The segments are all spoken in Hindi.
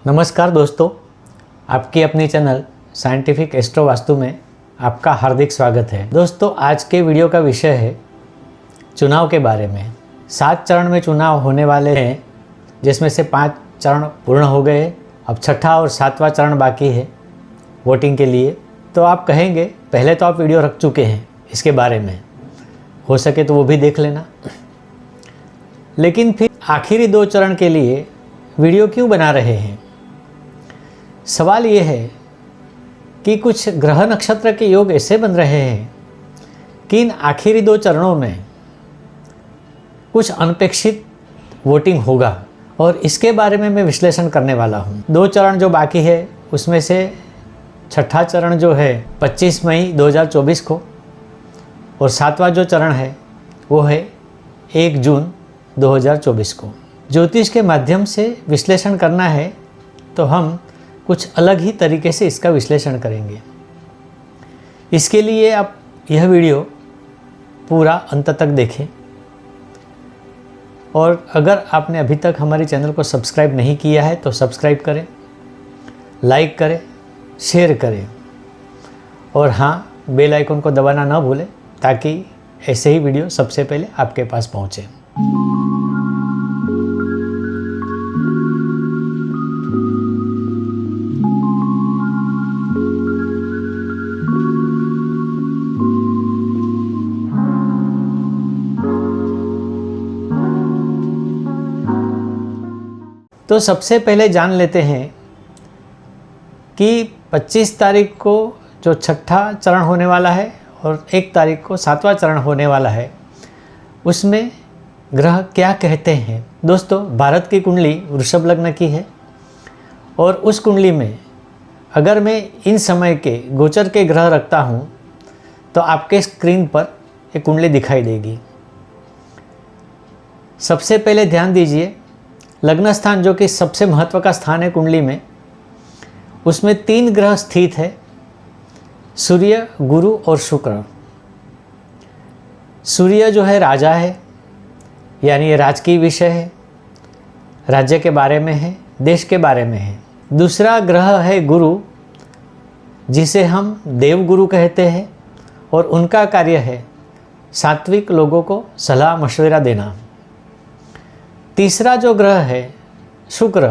नमस्कार दोस्तों, आपकी अपनी चैनल साइंटिफिक एस्ट्रो वास्तु में आपका हार्दिक स्वागत है। दोस्तों, आज के वीडियो का विषय है चुनाव के बारे में। 7 चरण में चुनाव होने वाले हैं, जिसमें से 5 चरण पूर्ण हो गए। अब छठा और 7वां चरण बाकी है वोटिंग के लिए। तो आप कहेंगे पहले तो आप वीडियो रख चुके हैं इसके बारे में, हो सके तो वो भी देख लेना। लेकिन फिर आखिरी 2 चरण के लिए वीडियो क्यों बना रहे हैं? सवाल ये है कि कुछ ग्रह नक्षत्र के योग ऐसे बन रहे हैं कि इन आखिरी 2 चरणों में कुछ अनपेक्षित वोटिंग होगा, और इसके बारे में मैं विश्लेषण करने वाला हूँ। 2 चरण जो बाकी है उसमें से छठा चरण जो है 25 मई 2024 को, और 7वां जो चरण है वो है 1 जून 2024 को। ज्योतिष के माध्यम से विश्लेषण करना है तो हम कुछ अलग ही तरीके से इसका विश्लेषण करेंगे। इसके लिए आप यह वीडियो पूरा अंत तक देखें, और अगर आपने अभी तक हमारे चैनल को सब्सक्राइब नहीं किया है तो सब्सक्राइब करें, लाइक करें, शेयर करें, और हाँ, बेल आइकन को दबाना ना भूलें ताकि ऐसे ही वीडियो सबसे पहले आपके पास पहुँचे। तो सबसे पहले जान लेते हैं कि 25 तारीख को जो छठा चरण होने वाला है और 1 तारीख को 7वां चरण होने वाला है, उसमें ग्रह क्या कहते हैं। दोस्तों, भारत की कुंडली वृषभ लग्न की है, और उस कुंडली में अगर मैं इन समय के गोचर के ग्रह रखता हूँ तो आपके स्क्रीन पर एक कुंडली दिखाई देगी। सबसे पहले ध्यान दीजिए, लग्न स्थान जो कि सबसे महत्व का स्थान है कुंडली में, उसमें 3 ग्रह स्थित है, सूर्य, गुरु और शुक्र। सूर्य जो है राजा है, यानी ये राजकीय विषय है, राज्य के बारे में है, देश के बारे में है। दूसरा ग्रह है गुरु, जिसे हम देवगुरु कहते हैं, और उनका कार्य है सात्विक लोगों को सलाह मशवरा देना। तीसरा जो ग्रह है शुक्र,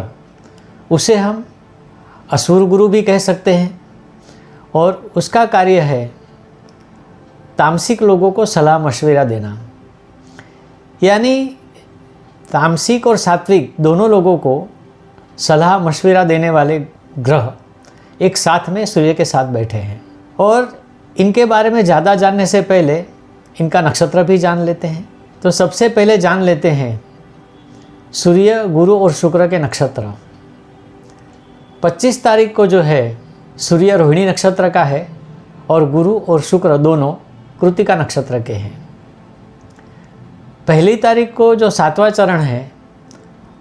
उसे हम असुर गुरु भी कह सकते हैं, और उसका कार्य है तामसिक लोगों को सलाह मशवरा देना। यानी तामसिक और सात्विक दोनों लोगों को सलाह मशवरा देने वाले ग्रह एक साथ में सूर्य के साथ बैठे हैं। और इनके बारे में ज़्यादा जानने से पहले इनका नक्षत्र भी जान लेते हैं। तो सबसे पहले जान लेते हैं सूर्य, गुरु और शुक्र के नक्षत्र। 25 तारीख को जो है सूर्य रोहिणी नक्षत्र का है, और गुरु और शुक्र दोनों कृत्तिका नक्षत्र के हैं। 1 तारीख को जो 7वां चरण है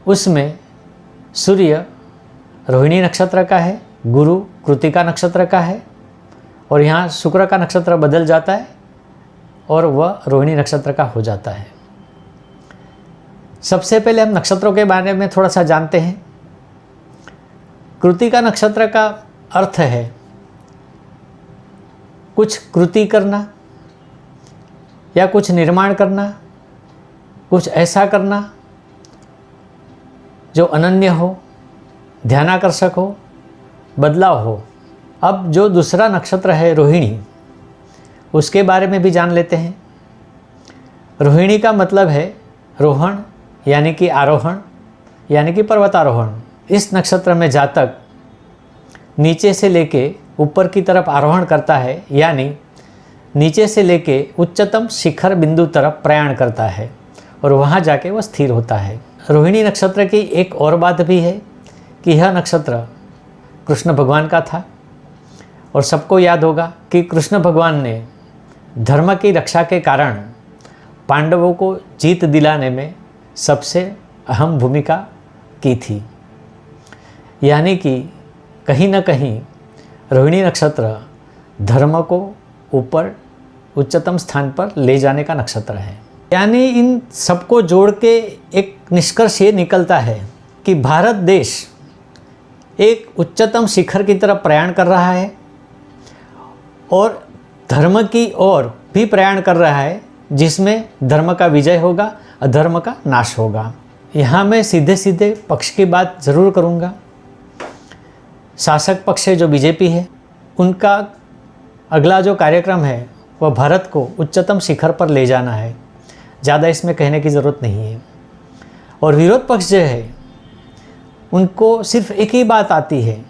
उसमें सूर्य रोहिणी नक्षत्र का है, गुरु कृत्तिका नक्षत्र का है, और यहाँ शुक्र का नक्षत्र बदल जाता है और वह रोहिणी नक्षत्र का हो जाता है। सबसे पहले हम नक्षत्रों के बारे में थोड़ा सा जानते हैं। कृत्तिका नक्षत्र का अर्थ है कुछ कृति करना, या कुछ निर्माण करना, कुछ ऐसा करना जो अनन्य हो, ध्यानाकर्षक हो, बदलाव हो। अब जो दूसरा नक्षत्र है रोहिणी, उसके बारे में भी जान लेते हैं। रोहिणी का मतलब है रोहण, यानी कि आरोहण, यानी कि पर्वतारोहण। इस नक्षत्र में जातक नीचे से लेके ऊपर की तरफ आरोहण करता है, यानी नीचे से लेके उच्चतम शिखर बिंदु तरफ प्रयाण करता है, और वहाँ जाके वह स्थिर होता है। रोहिणी नक्षत्र की एक और बात भी है कि यह नक्षत्र कृष्ण भगवान का था, और सबको याद होगा कि कृष्ण भगवान ने धर्म की रक्षा के कारण पांडवों को जीत दिलाने में सबसे अहम भूमिका की थी। यानी कि कहीं न कहीं रोहिणी नक्षत्र धर्म को ऊपर उच्चतम स्थान पर ले जाने का नक्षत्र है। यानी इन सबको जोड़ के एक निष्कर्ष ये निकलता है कि भारत देश एक उच्चतम शिखर की तरफ प्रयाण कर रहा है और धर्म की ओर भी प्रयाण कर रहा है, जिसमें धर्म का विजय होगा, अधर्म का नाश होगा। यहाँ मैं सीधे सीधे पक्ष की बात ज़रूर करूँगा। शासक पक्ष है जो बीजेपी है, उनका अगला जो कार्यक्रम है वह भारत को उच्चतम शिखर पर ले जाना है। ज़्यादा इसमें कहने की ज़रूरत नहीं है। और विरोध पक्ष जो है उनको सिर्फ एक ही बात आती है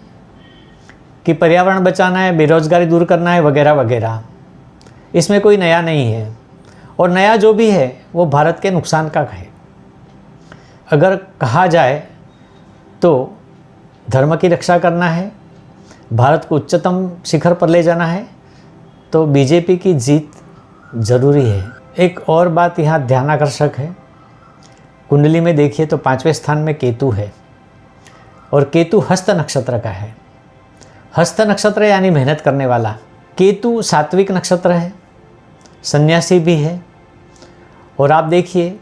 कि पर्यावरण बचाना है, बेरोजगारी दूर करना है, वगैरह वगैरह। इसमें कोई नया नहीं है, और नया जो भी है वो भारत के नुकसान का है। अगर कहा जाए तो धर्म की रक्षा करना है, भारत को उच्चतम शिखर पर ले जाना है, तो बीजेपी की जीत जरूरी है। एक और बात यहाँ ध्यानाकर्षक है, कुंडली में देखिए तो 5वें स्थान में केतु है, और केतु हस्त नक्षत्र का है। हस्त नक्षत्र यानी मेहनत करने वाला। केतु सात्विक नक्षत्र है, सन्यासी भी है। और आप देखिए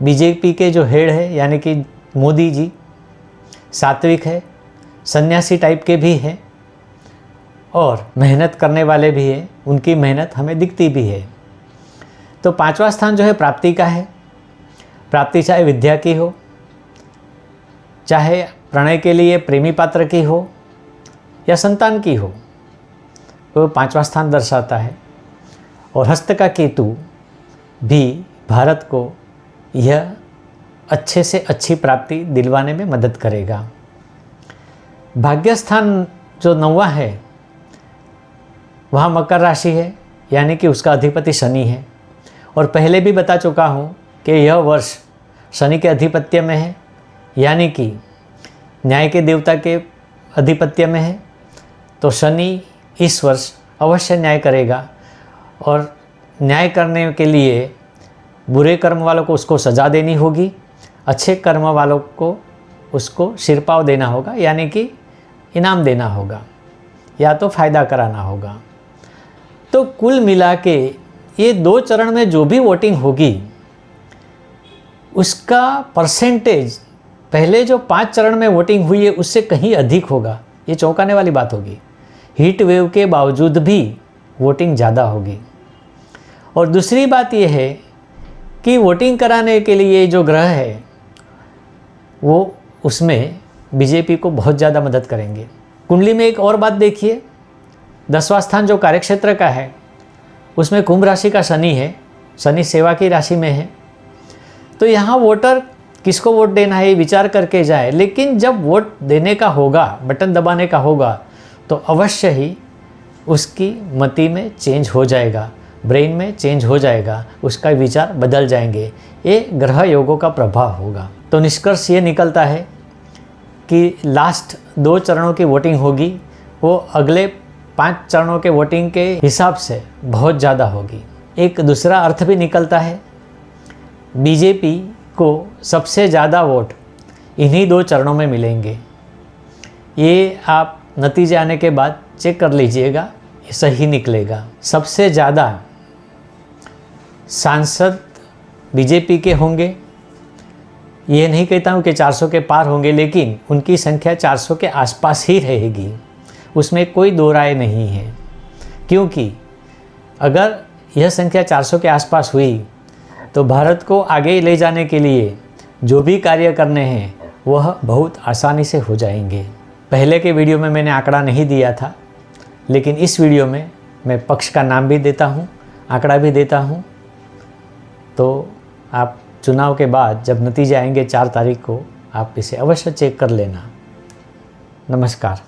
बीजेपी के जो हेड है यानी कि मोदी जी सात्विक है, सन्यासी टाइप के भी हैं और मेहनत करने वाले भी हैं। उनकी मेहनत हमें दिखती भी है। तो 5वां स्थान जो है प्राप्ति का है। प्राप्ति चाहे विद्या की हो, चाहे प्रणय के लिए प्रेमी पात्र की हो, या संतान की हो, वो 5वां स्थान दर्शाता है। और हस्त का केतु भी भारत को यह अच्छे से अच्छी प्राप्ति दिलवाने में मदद करेगा। भाग्य स्थान जो 9वां है वहाँ मकर राशि है, यानी कि उसका अधिपति शनि है। और पहले भी बता चुका हूँ कि यह वर्ष शनि के अधिपत्य में है, यानी कि न्याय के देवता के अधिपत्य में है। तो शनि इस वर्ष अवश्य न्याय करेगा, और न्याय करने के लिए बुरे कर्म वालों को उसको सज़ा देनी होगी, अच्छे कर्म वालों को उसको सिरपाव देना होगा, यानी कि इनाम देना होगा, या तो फ़ायदा कराना होगा। तो कुल मिला के ये 2 चरण में जो भी वोटिंग होगी उसका परसेंटेज पहले जो 5 चरण में वोटिंग हुई है उससे कहीं अधिक होगा। ये चौंकाने वाली बात होगी। हीट वेव के बावजूद भी वोटिंग ज़्यादा होगी। और दूसरी बात यह है कि वोटिंग कराने के लिए जो ग्रह है वो उसमें बीजेपी को बहुत ज़्यादा मदद करेंगे। कुंडली में एक और बात देखिए, 10वां स्थान जो कार्यक्षेत्र का है उसमें कुंभ राशि का शनि है। शनि सेवा की राशि में है। तो यहाँ वोटर किसको वोट देना है ये विचार करके जाए, लेकिन जब वोट देने का होगा, बटन दबाने का होगा, तो अवश्य ही उसकी मति में चेंज हो जाएगा, ब्रेन में चेंज हो जाएगा, उसका विचार बदल जाएंगे। ये ग्रह योगों का प्रभाव होगा। तो निष्कर्ष ये निकलता है कि लास्ट 2 चरणों की वोटिंग होगी वो अगले 5 चरणों के वोटिंग के हिसाब से बहुत ज़्यादा होगी। एक दूसरा अर्थ भी निकलता है, बीजेपी को सबसे ज़्यादा वोट इन्हीं 2 चरणों में मिलेंगे। ये आप नतीजे आने के बाद चेक कर लीजिएगा, ये सही निकलेगा। सबसे ज़्यादा सांसद बीजेपी के होंगे। ये नहीं कहता हूँ कि 400 के पार होंगे, लेकिन उनकी संख्या 400 के आसपास ही रहेगी, उसमें कोई दो राय नहीं है। क्योंकि अगर यह संख्या 400 के आसपास हुई तो भारत को आगे ले जाने के लिए जो भी कार्य करने हैं वह बहुत आसानी से हो जाएंगे। पहले के वीडियो में मैंने आंकड़ा नहीं दिया था, लेकिन इस वीडियो में मैं पक्ष का नाम भी देता हूँ, आंकड़ा भी देता हूँ। तो आप चुनाव के बाद जब नतीजे आएंगे 4 तारीख को, आप इसे अवश्य चेक कर लेना। नमस्कार।